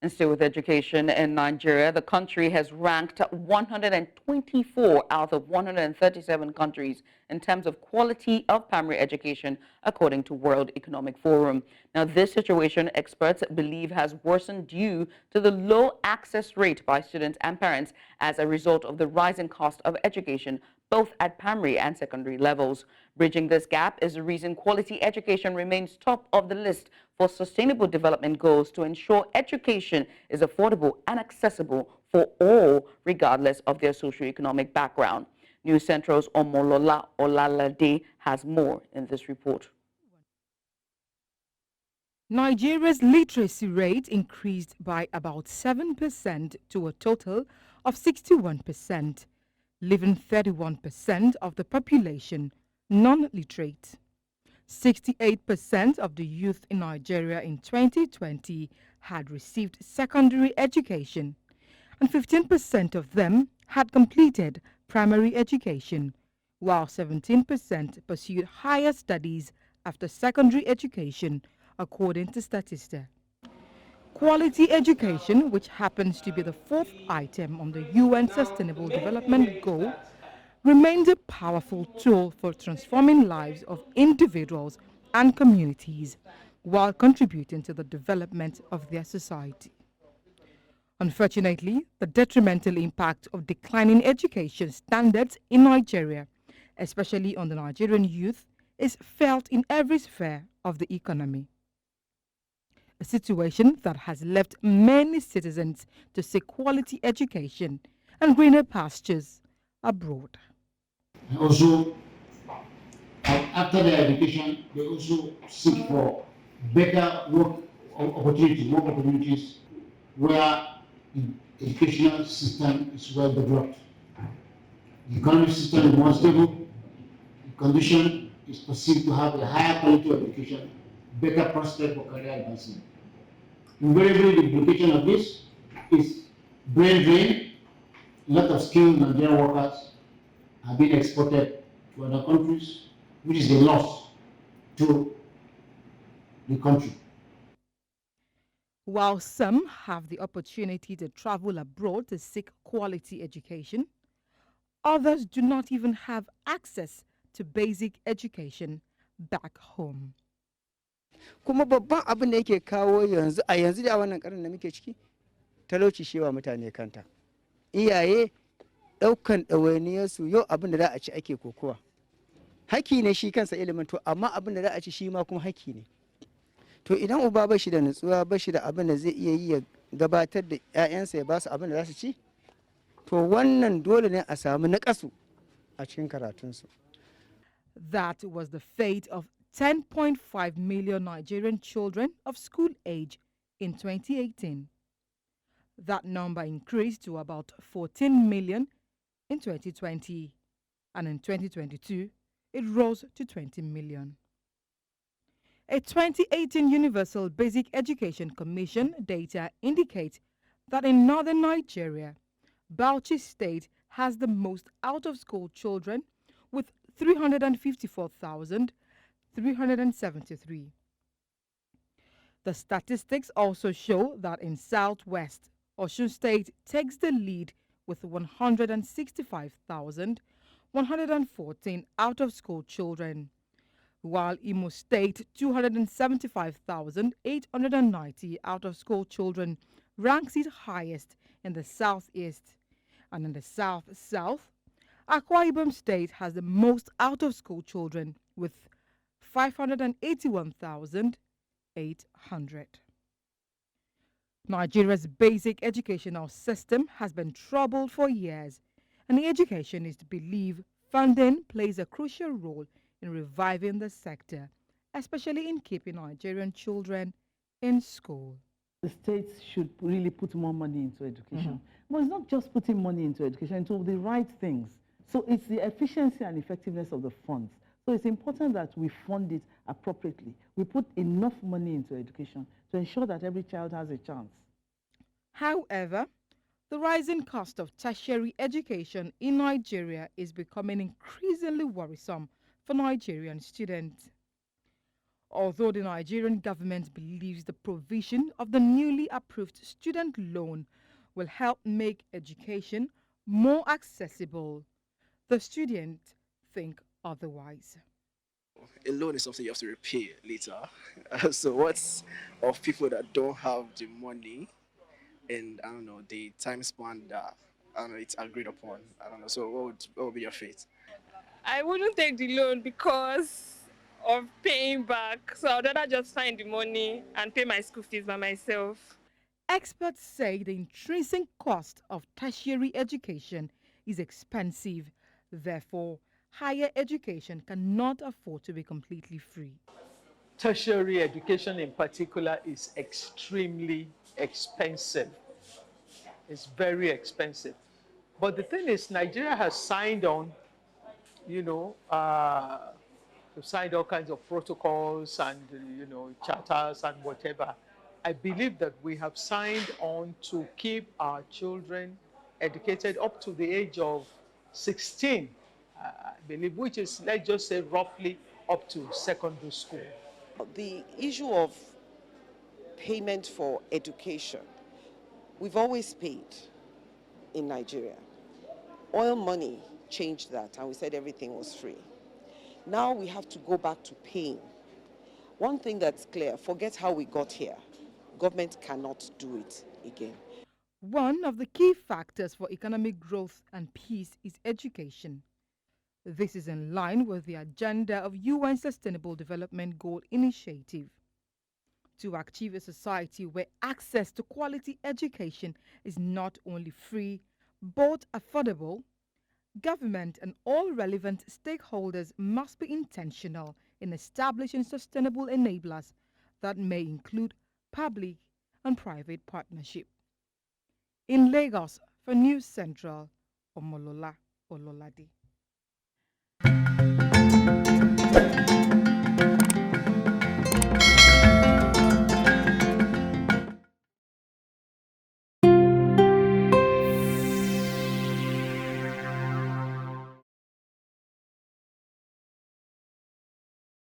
And still with education in Nigeria, the country has ranked 124 out of 137 countries in terms of quality of primary education, according to World Economic Forum. Now, this situation, experts believe, has worsened due to the low access rate by students and parents as a result of the rising cost of education, both at primary and secondary levels. Bridging this gap is the reason quality education remains top of the list for sustainable development goals to ensure education is affordable and accessible for all, regardless of their socio-economic background. News Central's Omolola Ololade has more in this report. Nigeria's literacy rate increased by about 7% to a total of 61%, leaving 31% of the population non-literate. 68% of the youth in Nigeria in 2020 had received secondary education, and 15% of them had completed primary education, while 17% pursued higher studies after secondary education, according to Statista. Quality education, which happens to be the fourth item on the UN Sustainable Development Goal, remains a powerful tool for transforming lives of individuals and communities while contributing to the development of their society. Unfortunately, the detrimental impact of declining education standards in Nigeria, especially on the Nigerian youth, is felt in every sphere of the economy. A situation that has left many citizens to seek quality education and greener pastures abroad. Also, after their education, they also seek for better work opportunities where the educational system is well developed. The economic system is more stable, the condition is perceived to have a higher quality of education, better prospect for career advancement. Invariably, the implication of this is brain drain. A lot of skilled Nigerian workers are being exported to other countries, which is a loss to the country. While some have the opportunity to travel abroad to seek quality education, others do not even have access to basic education back home. Kuma babban abin da yake kawo yanzu a yanzu da wannan karin da muke ciki talauci shewa mutane kanta. Iyaye daukan ɗawainiyar su yau abin da za a ci ake kokowa. Haki ne shi kansa ilimin to amma abin da za a ci shi ma kuma haki ne. To idan uba ba shi da nutsuwa ba shi da abin da zai iya yi ya gabatar da 'ya'yansa ya ba su abin da za su ci, to wannan dole ne a samu naƙasu a cikin karatunsu. That was the fate of 10.5 million Nigerian children of school age in 2018. That number increased to about 14 million in 2020, and in 2022, it rose to 20 million. A 2018 Universal Basic Education Commission data indicate that in northern Nigeria, Bauchi State has the most out-of-school children with 354,373. The statistics also show that in Southwest, Osun State takes the lead with 165,114 out-of-school children, while Imo State 275,890 out-of-school children ranks it highest in the Southeast. And in the South-South, Akwa Ibom State has the most out-of-school children with 581,800. Nigeria's basic educational system has been troubled for years, and the education is believed funding plays a crucial role in reviving the sector, especially in keeping Nigerian children in school. The states should really put more money into education. But it's not just putting money into education, into the right things. So it's the efficiency and effectiveness of the funds. So it's important that we fund it appropriately. We put enough money into education to ensure that every child has a chance. However, the rising cost of tertiary education in Nigeria is becoming increasingly worrisome for Nigerian students. Although the Nigerian government believes the provision of the newly approved student loan will help make education more accessible, the students think otherwise. A loan is something you have to repay later. So what's of people that don't have the money and I don't know the time span that I don't know it's agreed upon. I don't know. So what would be your fate? I wouldn't take the loan because of paying back. So I'd rather just find the money and pay my school fees by myself. Experts say the intrinsic cost of tertiary education is expensive. Therefore, higher education cannot afford to be completely free. Tertiary education in particular is extremely expensive. It's very expensive. But the thing is, Nigeria has signed on, you know, signed all kinds of protocols and, charters and whatever. I believe that we have signed on to keep our children educated up to the age of 16, I believe, which is, let's just say, roughly up to secondary school. The issue of payment for education, we've always paid in Nigeria. Oil money changed that and we said everything was free. Now we have to go back to paying. One thing that's clear, forget how we got here. Government cannot do it again. One of the key factors for economic growth and peace is education. This is in line with the agenda of UN Sustainable Development Goal Initiative. To achieve a society where access to quality education is not only free but affordable, government and all relevant stakeholders must be intentional in establishing sustainable enablers that may include public and private partnership. In Lagos, for News Central, Omolola, Ololade.